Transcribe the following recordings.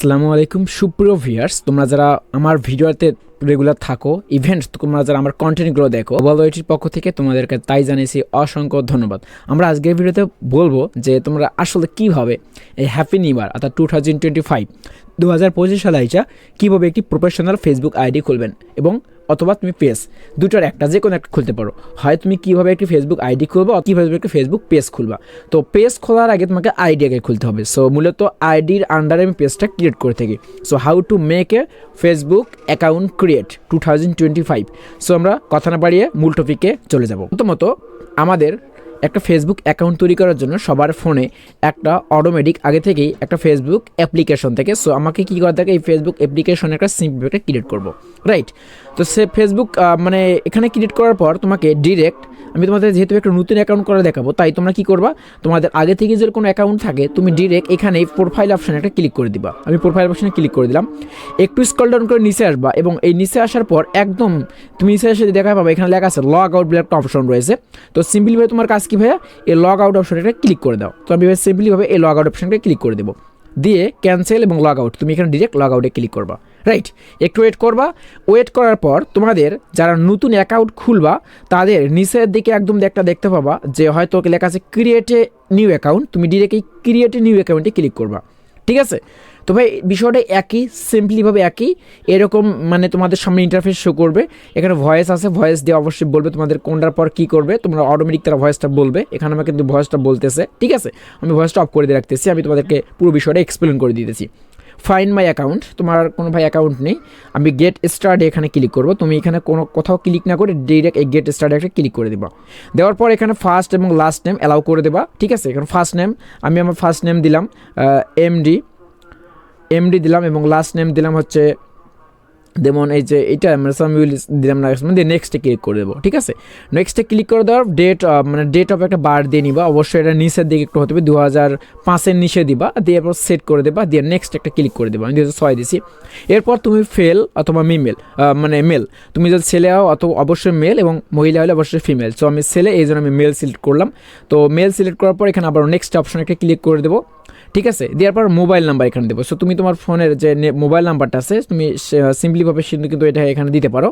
আসসালামু আলাইকুম সুপ্রিয় ভিউয়ার্স, তোমরা যারা আমার ভিডিওতে রেগুলার থাকো, ইভেন্টস তোমরা যারা আমার কন্টেন্টগুলো দেখো, ওয়ালওয়েটির পক্ষ থেকে তোমাদেরকে তাই জানিয়েছি অসংখ্য ধন্যবাদ। আমরা আজকের ভিডিওতে বলবো যে তোমরা আসলে কীভাবে এই হ্যাপি নিউ ইয়ার অর্থাৎ 2025 সালে আইসা কীভাবে একটি প্রফেশনাল ফেসবুক আইডি খুলবেন এবং অথবা তুমি পেজ দুটোর একটা যে কোনো একটা খুলতে পারো। হয় তুমি কীভাবে একটি ফেসবুক আইডি খুলবা, কীভাবে একটি ফেসবুক পেজ খুলবা। তো পেজ খোলার আগে তোমাকে আইডি আগে খুলতে হবে। সো মূলত আইডির আন্ডারে আমি পেজটা ক্রিয়েট করে থাকি। So how to make a Facebook account create 2025। So আমরা কথা না বাড়িয়ে মূল টপিকে চলে যাব। প্রথমত আমাদের একটা ফেসবুক অ্যাকাউন্ট তৈরি করার জন্য সবার ফোনে একটা অটোমেটিক আগে থেকেই একটা ফেসবুক অ্যাপ্লিকেশন থেকে। সো আমাকে কী করতে থাকে, এই ফেসবুক অ্যাপ্লিকেশনে একটা সিম্পল একটা ক্রিয়েট করব, রাইট? তো সে ফেসবুক মানে এখানে ক্রিয়েট করার পর তোমাকে ডিরেক্ট আমি তোমাদের যেহেতু একটা নতুন অ্যাকাউন্ট করে দেখাবো, তাই তোমরা কী করবা, তোমাদের আগে থেকে যদি কোনো অ্যাকাউন্ট থাকে তুমি ডিরেক্ট এখানে প্রোফাইল অপশানে একটা ক্লিক করে দিবা। আমি প্রোফাইল অপশানে ক্লিক করে দিলাম, একটু স্ক্রল ডাউন করে নিচে আসবা এবং এই নিচে আসার পর একদম তুমি নিচে এসে দেখা পাবে এখানে লেখা আছে লগ আউট বলে একটা অপশন রয়েছে। তো সিম্পলিভাবে তোমার কাজ কী ভাইয়া, এই লগ আউট অপশনটা ক্লিক করে দাও। তো আমি সিম্পলিভাবে এই লগ আউট অপশনটা ক্লিক করে দেবো, দিয়ে ক্যান্সেল এবং লগ আউট, তুমি এখানে ডিরেক্ট লগ আউটে ক্লিক করবা, রাইট? একটু ওয়েট করবা। ওয়েট করার পর তোমাদের যারা নতুন অ্যাকাউন্ট খুলবা তাদের নিচের দিকে একদম একটা দেখতে পাবা যে হয়তো লেখা আছে ক্রিয়েট এ নিউ অ্যাকাউন্ট, তুমি ডিরেক্ট এই ক্রিয়েট এ নিউ অ্যাকাউন্টে ক্লিক করবা, ঠিক আছে? তো ভাই বিষয়টা একই, সিম্পলিভাবে একই। এরকম মানে তোমাদের সামনে ইন্টারফেস শো করবে, এখানে ভয়েস আছে, ভয়েস দিয়ে অবশ্যই বলবে তোমাদের কোনটার পর কী করবে, তোমরা অটোমেটিক তারা ভয়েসটা বলবে। এখানে আমাকে কিন্তু ভয়েসটা বলতেছে, ঠিক আছে? আমি ভয়েসটা অফ করে দিয়ে রাখতেছি, আমি তোমাদেরকে পুরো বিষয়টা এক্সপ্লেন করে দিতেছি। ফাইন্ড মাই অ্যাকাউন্ট, তোমার কোনো ভাই অ্যাকাউন্ট নেই, আমি গেট স্টার্ট এখানে ক্লিক করবো। তুমি এখানে কোনো কোথাও ক্লিক না করে ডিরেক্ট এই গেট স্টার্টে একটা ক্লিক করে দেবা। দেওয়ার পর এখানে ফার্স্ট এবং লাস্ট নেম অ্যালাউ করে দেবা, ঠিক আছে? এখানে ফার্স্ট নেম আমি আমার ফার্স্ট নেম দিলাম এমডি দিলাম এবং লাস্ট নেম দিলাম হচ্ছে যেমন এই যে এটা আমরা সামিউল দিলাম না, দিয়ে নেক্সটে ক্লিক করে দেবো, ঠিক আছে? নেক্সটে ক্লিক করে দেওয়ার ডেট অফ একটা বার দিয়ে নিবা, অবশ্যই এটা নিচের দিকে একটু হতে হবে, 2005-এর নিচে দিবা, দিয়ে এরপর সেট করে দেবা, দিয়ে নেক্সট একটা ক্লিক করে দেবা। আমি 2006 দিছি। এরপর তুমি ফেল অথবা মেল, তুমি যদি ছেলে হও অথবা অবশ্যই মেল এবং মহিলা হলে অবশ্যই ফিমেল। সো আমি ছেলে, এই জন্য আমি মেল সিলেক্ট করলাম। তো মেল সিলেক্ট করার পর এখানে আবার নেক্সট অপশনে একটা ক্লিক করে দেবো, ঠিক আছে? দেওয়ার পর মোবাইল নাম্বার এখানে দেবো। সো তুমি তোমার ফোনের যে মোবাইল নাম্বারটা আছে তুমি সিম্পলিভাবে কিন্তু এটা এখানে দিতে পারো।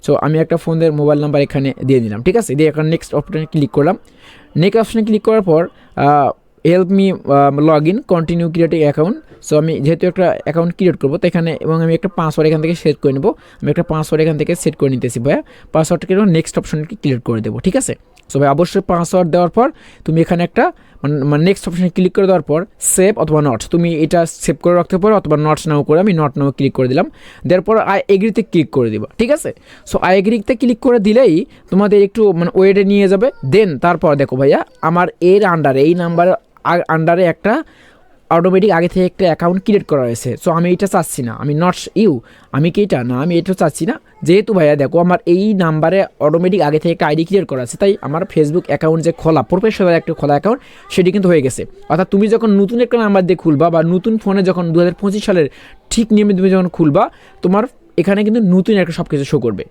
সো আমি একটা ফোনের মোবাইল নাম্বার এখানে দিয়ে দিলাম, ঠিক আছে? দিয়ে এখানে নেক্সট অপশনে ক্লিক করলাম। নেক্সট অপশনে ক্লিক করার পর help me log in continue creating account. So আমি যেহেতু একটা অ্যাকাউন্ট ক্রিয়েট করবো তো এখানে, এবং আমি একটা পাসওয়ার্ড এখান থেকে সেট করে নেবো। আমি একটা পাসওয়ার্ড এখান থেকে সেট করে নিতেছি ভাইয়া, পাসওয়ার্ডটাকে নেক্সট অপশনকে ক্লিক করে দেবো, ঠিক আছে? সো ভাই অবশ্যই পাসওয়ার্ড দেওয়ার পর তুমি এখানে একটা মানে নেক্সট অপশনে ক্লিক করে দেওয়ার পর সেভ অথবা নট, তুমি এটা সেভ করে রাখতে পারো অথবা নট নাও করে, আমি নট নাও ক্লিক করে দিলাম। দেওয়ার পর আই এগ্রিতে ক্লিক করে দিবা, ঠিক আছে? সো আই এগ্রিতে ক্লিক করে দিলেই তোমাদের একটু মানে ওয়েটে নিয়ে যাবে। দেন তারপর দেখো ভাইয়া আমার এর আন্ডারে এই নাম্বার আন্ডারে একটা অটোমেটিক আগে থেকে একটা অ্যাকাউন্ট ক্রিয়েট করা হয়েছে। সো আমি এটা চাচ্ছি না, আমি নট ইউ, আমি কি এটা না, আমি এটা চাচ্ছি না। যেহেতু ভাইয়া দেখো আমার এই নাম্বারে অটোমেটিক আগে থেকে একটা আইডি ক্রিয়েট করা আছে, তাই আমার ফেসবুক অ্যাকাউন্ট যে খোলা প্রফেশনাল একটা খোলা অ্যাকাউন্ট সেটি কিন্তু হয়ে গেছে। অর্থাৎ তুমি যখন নতুন একটা নাম্বার দিয়ে খুলবা বা নতুন ফোনে যখন 2025 সালের ঠিক নিয়মে তুমি যখন খুলবা, তোমার এখানে কিন্তু নতুন একটা সব কিছু শো করবে।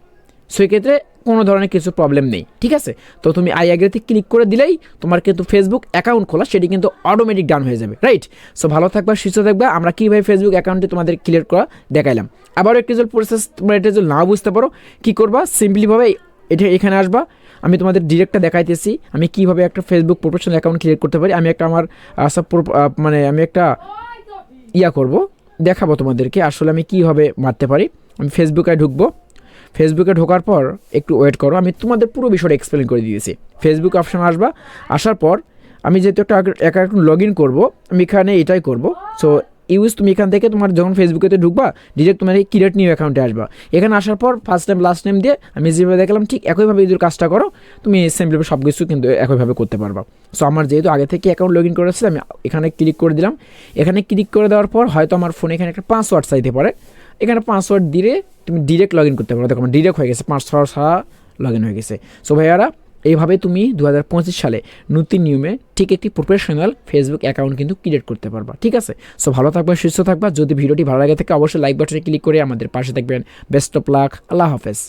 সেক্ষেত্রে কোনো ধরনের কিছু প্রবলেম নেই, ঠিক আছে? তো তুমি আই এগ্রিতে ক্লিক করে দিলেই তোমার কিন্তু ফেসবুক অ্যাকাউন্ট খোলা সেটি কিন্তু অটোমেটিক ডান হয়ে যাবে, রাইট? সো ভালো থাকবা, সুস্থ থাকবা। আমরা কীভাবে ফেসবুক অ্যাকাউন্টে তোমাদের ক্লিয়ার করা দেখাইলাম। আবারও একটি যদি প্রসেস তোমরা এটা যদি না বুঝতে পারো কী করবা, সিম্পলিভাবে এটা এখানে আসবা। আমি তোমাদের ডিরেক্টটা দেখাইতেছি আমি কীভাবে একটা ফেসবুক প্রফেশনাল অ্যাকাউন্ট ক্রিয়েট করতে পারি। আমি একটা আমার আমি একটা করবো, দেখাবো তোমাদেরকে আসলে আমি কীভাবে মারতে পারি। আমি ফেসবুকে ঢুকবো, ফেসবুকে ঢোকার পর একটু ওয়েট করো, আমি তোমাদের পুরো বিষয়টা এক্সপ্লেন করে দিয়েছি। ফেসবুক অপশন আসবা, আসার পর আমি যেহেতু একটা অ্যাকাউন্ট লগ ইন করবো, আমি এখানে এটাই করবো। সো তুমি এখান থেকে তোমার যখন ফেসবুকেতে ঢুকবা ডিরেক্ট তোমার এই ক্রিয়েট নিউ অ্যাকাউন্টে আসবা। এখানে আসার পর ফার্স্ট নেম লাস্ট নেম দিয়ে আমি যেভাবে দেখলাম ঠিক একইভাবে যদি কাজটা করো তুমি সিম্পলি সব কিছু কিন্তু একইভাবে করতে পারবা। সো আমার যেহেতু আগে থেকে অ্যাকাউন্ট লগ ইন করেছি আমি এখানে ক্লিক করে দিলাম। এখানে ক্লিক করে দেওয়ার পর হয়তো আমার ফোনে এখানে একটা পাসওয়ার্ড চাইতে পারে, এখানে পাসওয়ার্ড দিয়ে তুমি ডিরেক্ট লগ ইন করতে পারো। দেখো আমার ডিরেক্ট হয়ে গেছে, পাসওয়ার্ড ছাড়া লগ ইন হয়ে গেছে। সো ভাইয়ারা এইভাবে তুমি 2025 সালে নতুন নিয়মে ঠিক একটি প্রফেশনাল ফেসবুক অ্যাকাউন্ট কিন্তু ক্রিয়েট করতে পারবা, ঠিক আছে? সো ভালো থাকবা, সুস্থ থাকবা। যদি ভিডিওটি ভালো লাগে থাকে অবশ্যই লাইক বাটনে ক্লিক করে আমাদের পাশে থাকবেন। বেস্ট অফ লাক, আল্লাহ হাফেজ।